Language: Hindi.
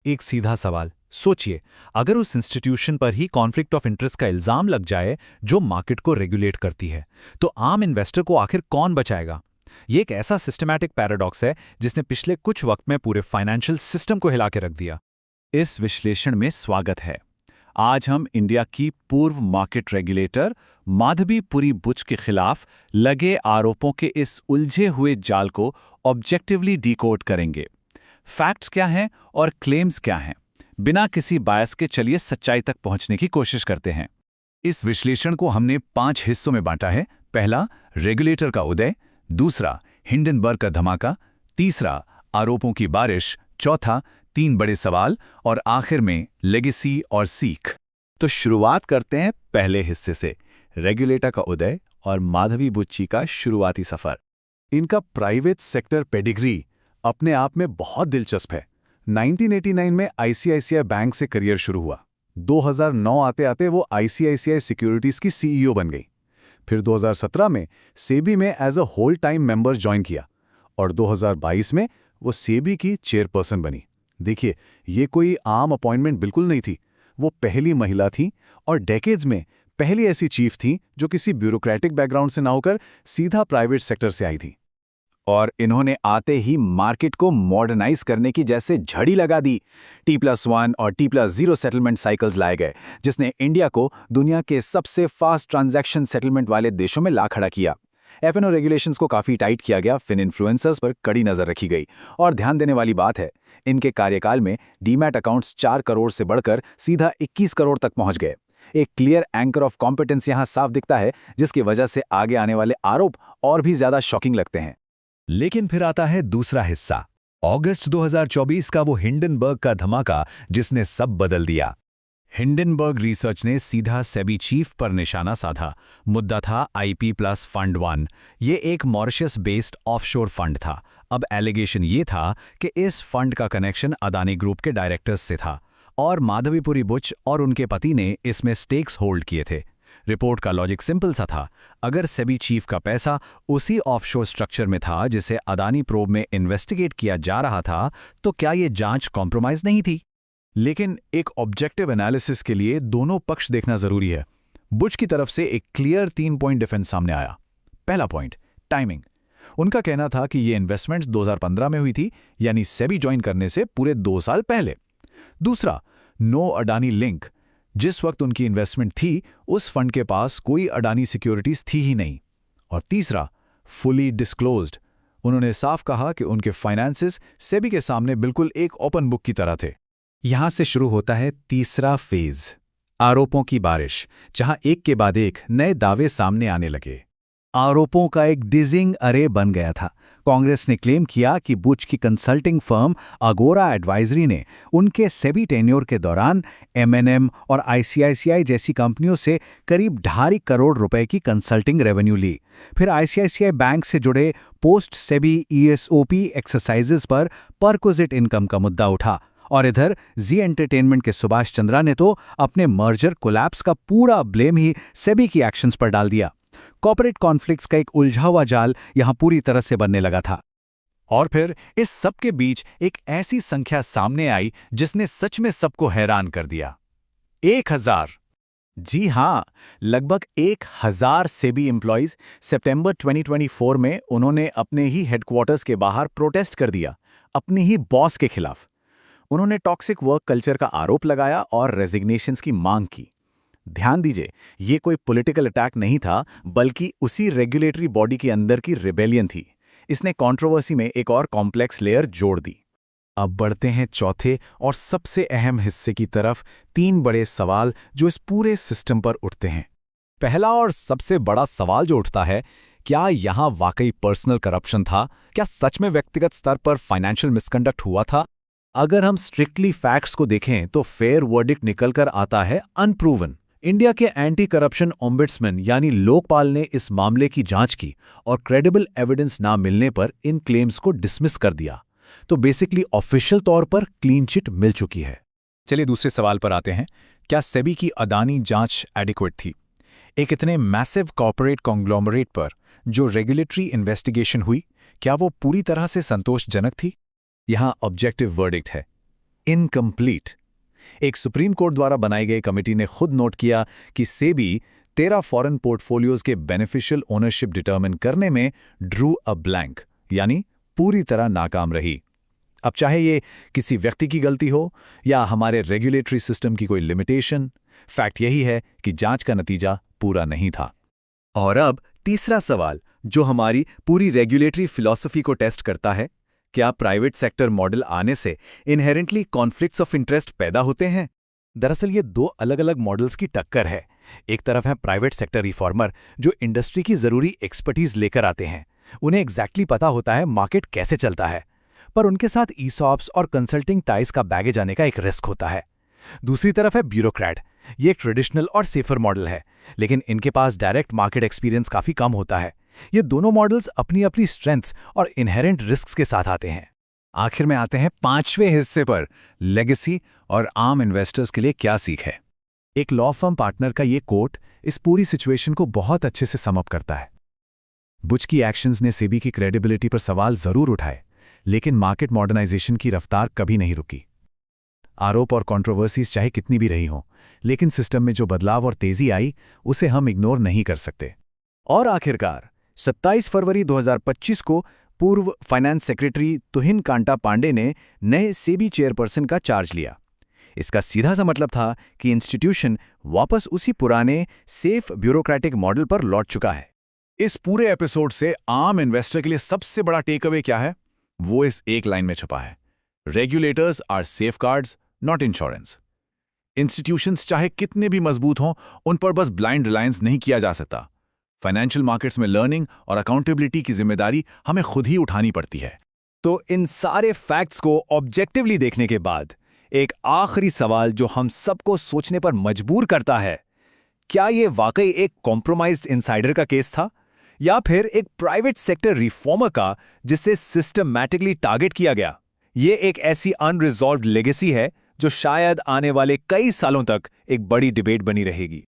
एक सीधा सवाल सोचिए, अगर उस इंस्टीट्यूशन पर ही कॉन्फ्लिक्ट ऑफ इंटरेस्ट का इल्जाम लग जाए जो मार्केट को रेगुलेट करती है, तो आम इन्वेस्टर को आखिर कौन बचाएगा? ये एक ऐसा सिस्टमैटिक पैराडॉक्स है जिसने पिछले कुछ वक्त में पूरे फाइनेंशियल सिस्टम को हिला के रख दिया। इस विश्लेषण में स्वागत है। आज हम इंडिया की पूर्व मार्केट रेगुलेटर माधवी पुरी बुच के खिलाफ लगे आरोपों के इस उलझे हुए जाल को ऑब्जेक्टिवली डिकोड करेंगे। फैक्ट्स क्या हैं और क्लेम्स क्या हैं, बिना किसी बायस के चलिए सच्चाई तक पहुंचने की कोशिश करते हैं। इस विश्लेषण को हमने 5 हिस्सों में बांटा है। पहला, रेगुलेटर का उदय। दूसरा, हिंडनबर्ग का धमाका। तीसरा, आरोपों की बारिश। चौथा, 3 बड़े सवाल। और आखिर में लेगेसी और सीख। तो शुरुआत करते हैं पहले हिस्से से, रेगुलेटर का उदय और माधवी बुच्ची का शुरुआती सफर। इनका प्राइवेट सेक्टर पेडिग्री अपने आप में बहुत दिलचस्प है। 1989 में आईसीआईसीआई बैंक से करियर शुरू हुआ। 2009 आते आते वो आईसीआईसीआई सिक्योरिटीज की सीईओ बन गई। फिर 2017 में सेबी में as a whole time member join किया और 2022 में वो सेबी की चेयरपर्सन बनी। देखिए, ये कोई आम अपॉइंटमेंट बिल्कुल नहीं थी। वो पहली महिला थी और डेकेड्स में पहली ऐसी चीफ थी जो किसी ब्यूरोक्रेटिक बैकग्राउंड से ना होकर सीधा प्राइवेट सेक्टर से आई थी। और इन्होंने आते ही मार्केट को मॉडर्नाइज करने की जैसे झड़ी लगा दी। T+1 और T+0 सेटलमेंट साइकिल्स लाए गए, जिसने इंडिया को दुनिया के सबसे फास्ट ट्रांजैक्शन सेटलमेंट वाले देशों में ला खड़ा किया। एफएनओ रेगुलेशंस को काफी टाइट किया गया, फिन इन्फ्लुएंसर्स पर कड़ी नजर रखी गई। और ध्यान देने वाली बात है, इनके कार्यकाल में डीमैट अकाउंट्स 4 करोड़ से बढ़कर सीधा 21 करोड़ तक पहुंच गए। एक क्लियर एंकर ऑफ कॉम्पिटेंस यहां साफ दिखता है, जिसकी वजह से आगे आने वाले आरोप और भी ज्यादा शॉकिंग लगते हैं। लेकिन फिर आता है दूसरा हिस्सा, अगस्त 2024 का वो हिंडनबर्ग का धमाका जिसने सब बदल दिया। हिंडनबर्ग रिसर्च ने सीधा सेबी चीफ पर निशाना साधा। मुद्दा था IP प्लस फंड 1। ये एक मॉरिशस बेस्ड ऑफशोर फंड था। अब एलिगेशन ये था कि इस फंड का कनेक्शन अदानी ग्रुप के डायरेक्टर्स से था और माधवीपुरी बुच और उनके पति ने इसमें स्टेक्स होल्ड किए थे। रिपोर्ट का लॉजिक सिंपल सा था, अगर सेबी चीफ का पैसा उसी ऑफशोर स्ट्रक्चर में था जिसे अदानी प्रोब में इन्वेस्टिगेट किया जा रहा था, तो क्या ये जांच कॉम्प्रोमाइज नहीं थी? लेकिन एक ऑब्जेक्टिव एनालिसिस के लिए दोनों पक्ष देखना जरूरी है। बुच की तरफ से एक क्लियर 3 पॉइंट डिफेंस सामने आया। पहला पॉइंट, टाइमिंग। उनका कहना था कि ये इन्वेस्टमेंट्स 2015 में हुई थी, यानी सेबी ज्वाइन करने से पूरे 2 साल पहले। दूसरा, नो अडानी लिंक। जिस वक्त उनकी इन्वेस्टमेंट थी, उस फंड के पास कोई अडानी सिक्योरिटीज थी ही नहीं। और तीसरा, फुली डिस्क्लोज्ड। उन्होंने साफ कहा कि उनके फाइनेंसेस सेबी के सामने बिल्कुल एक ओपन बुक की तरह थे। यहां से शुरू होता है तीसरा फेज, आरोपों की बारिश, जहां एक के बाद एक नए दावे सामने आने लगे। आरोपों का एक डिजिंग अरे बन गया था। कांग्रेस ने क्लेम किया कि बुच की कंसल्टिंग फर्म अगोरा एडवाइजरी ने उनके सेबी टेन्योर के दौरान M&M और आईसीआईसीआई जैसी कंपनियों से करीब 2.5 करोड़ रुपए की कंसल्टिंग रेवेन्यू ली। फिर आईसीआईसीआई बैंक से जुड़े पोस्ट सेबी ESOP एक्सरसाइजेज पर परक्विजिट इनकम का मुद्दा उठा। और इधर जी एंटरटेनमेंट के सुभाष चंद्रा ने तो अपने मर्जर कोलैप्स का पूरा ब्लेम ही सेबी की एक्शंस पर डाल दिया। कॉर्पोरेट कॉन्फ्लिक्ट्स का एक उलझा हुआ जाल यहां पूरी तरह से बनने लगा था। और फिर इस सब के बीच एक ऐसी संख्या सामने आई जिसने सच में सबको हैरान कर दिया, 1000। जी हां, लगभग 1000 सेबी एम्प्लॉइज सितंबर 2024 में उन्होंने अपने ही हेडक्वार्टर्स के बाहर प्रोटेस्ट कर दिया, अपनी ही बॉस के खिलाफ। उन्होंने टॉक्सिक वर्क कल्चर का आरोप लगाया और रेजिग्नेशंस की मांग की। ध्यान दीजिए, ये कोई पॉलिटिकल अटैक नहीं था, बल्कि उसी रेगुलेटरी बॉडी के अंदर की रिबेलियन थी। इसने कंट्रोवर्सी में एक और कॉम्प्लेक्स लेयर जोड़ दी। अब बढ़ते हैं चौथे और सबसे अहम हिस्से की तरफ, 3 बड़े सवाल जो इस पूरे सिस्टम पर उठते हैं। पहला और सबसे बड़ा सवाल जो उठता है, क्या यहां वाकई पर्सनल करप्शन था? क्या सच में व्यक्तिगत स्तर पर फाइनेंशियल मिसकंडक्ट हुआ था? अगर हम स्ट्रिक्टली फैक्ट्स को देखें तो फेयर वर्डिक्ट निकलकर आता है अनप्रूवन। इंडिया के एंटी करप्शन ओम्बुड्समैन यानी लोकपाल ने इस मामले की जांच की और क्रेडिबल एविडेंस ना मिलने पर इन क्लेम्स को डिसमिस कर दिया। तो बेसिकली ऑफिशियल तौर पर क्लीन चिट मिल चुकी है। चलिए दूसरे सवाल पर आते हैं, क्या सेबी की अदानी जांच एडिक्वेट थी? एक इतने मैसिव कॉर्पोरेट कॉन्ग्लोमरेट पर जो रेगुलेटरी इन्वेस्टिगेशन हुई, क्या वो पूरी तरह से संतोषजनक थी? यहां ऑब्जेक्टिव वर्डिक्ट है, इनकम्प्लीट। एक सुप्रीम कोर्ट द्वारा बनाई गई कमेटी ने खुद नोट किया कि सेबी 13 फॉरेन पोर्टफोलियोज के बेनिफिशियल ओनरशिप डिटरमिन करने में ड्रू अ ब्लैंक, यानी पूरी तरह नाकाम रही। अब चाहे ये किसी व्यक्ति की गलती हो या हमारे रेगुलेटरी सिस्टम की कोई लिमिटेशन, फैक्ट यही है कि जांच का नतीजा पूरा नहीं था। और अब तीसरा सवाल जो हमारी पूरी रेगुलेटरी फिलॉसफी को टेस्ट करता है, क्या प्राइवेट सेक्टर मॉडल आने से इनहेरेंटली कॉन्फ्लिक्ट्स ऑफ इंटरेस्ट पैदा होते हैं? दरअसल ये दो अलग अलग मॉडल्स की टक्कर है। एक तरफ है प्राइवेट सेक्टर रिफॉर्मर जो इंडस्ट्री की जरूरी एक्सपर्टीज लेकर आते हैं, उन्हें एग्जैक्टली पता होता है मार्केट कैसे चलता है, पर उनके साथ ईसॉप्स और कंसल्टिंग टाइज का बैगेज आने का एक रिस्क होता है। दूसरी तरफ है ब्यूरोक्रेट। ये एक ट्रेडिशनल और सेफर मॉडल है, लेकिन इनके पास डायरेक्ट मार्केट एक्सपीरियंस काफी कम होता है। ये दोनों मॉडल्स अपनी अपनी स्ट्रेंथ्स और इनहेरेंट रिस्क्स के साथ आते हैं। आखिर में आते हैं 5वें हिस्से पर, लेगेसी और आम इन्वेस्टर्स के लिए क्या सीख है। एक लॉ फर्म पार्टनर का ये कोट इस पूरी सिचुएशन को बहुत अच्छे से सम अप करता है। बुच की एक्शंस ने सेबी की क्रेडिबिलिटी पर सवाल जरूर उठाए, लेकिन मार्केट मॉडर्नाइजेशन की रफ्तार कभी नहीं रुकी। आरोप और कंट्रोवर्सीज चाहे कितनी भी रही हों, लेकिन सिस्टम में जो बदलाव और तेजी आई उसे हम इग्नोर नहीं कर सकते। और आखिरकार 27 फरवरी 2025 को पूर्व फाइनेंस सेक्रेटरी तुहिन कांटा पांडे ने नए सेबी चेयरपर्सन का चार्ज लिया। इसका सीधा सा मतलब था कि इंस्टीट्यूशन वापस उसी पुराने सेफ ब्यूरोक्रेटिक मॉडल पर लौट चुका है। इस पूरे एपिसोड से आम इन्वेस्टर के लिए सबसे बड़ा टेक अवे क्या है, वो इस एक लाइन में छुपा है। Regulators are safeguards, not insurance. Institutions चाहे कितने भी मजबूत हों, उन पर बस ब्लाइंड रिलायंस नहीं किया जा सकता। फाइनेंशियल मार्केट्स में लर्निंग और अकाउंटेबिलिटी की जिम्मेदारी हमें खुद ही उठानी पड़ती है। तो इन सारे फैक्ट्स को ऑब्जेक्टिवली देखने के बाद एक आखिरी सवाल जो हम सबको सोचने पर मजबूर करता है, क्या ये वाकई एक कॉम्प्रोमाइज्ड इनसाइडर का केस था या फिर एक प्राइवेट सेक्टर रिफॉर्मर का जिसे सिस्टमैटिकली टारगेट किया गया? ये एक ऐसी अनरिजॉल्व्ड लेगेसी है जो शायद आने वाले कई सालों तक एक बड़ी डिबेट बनी रहेगी।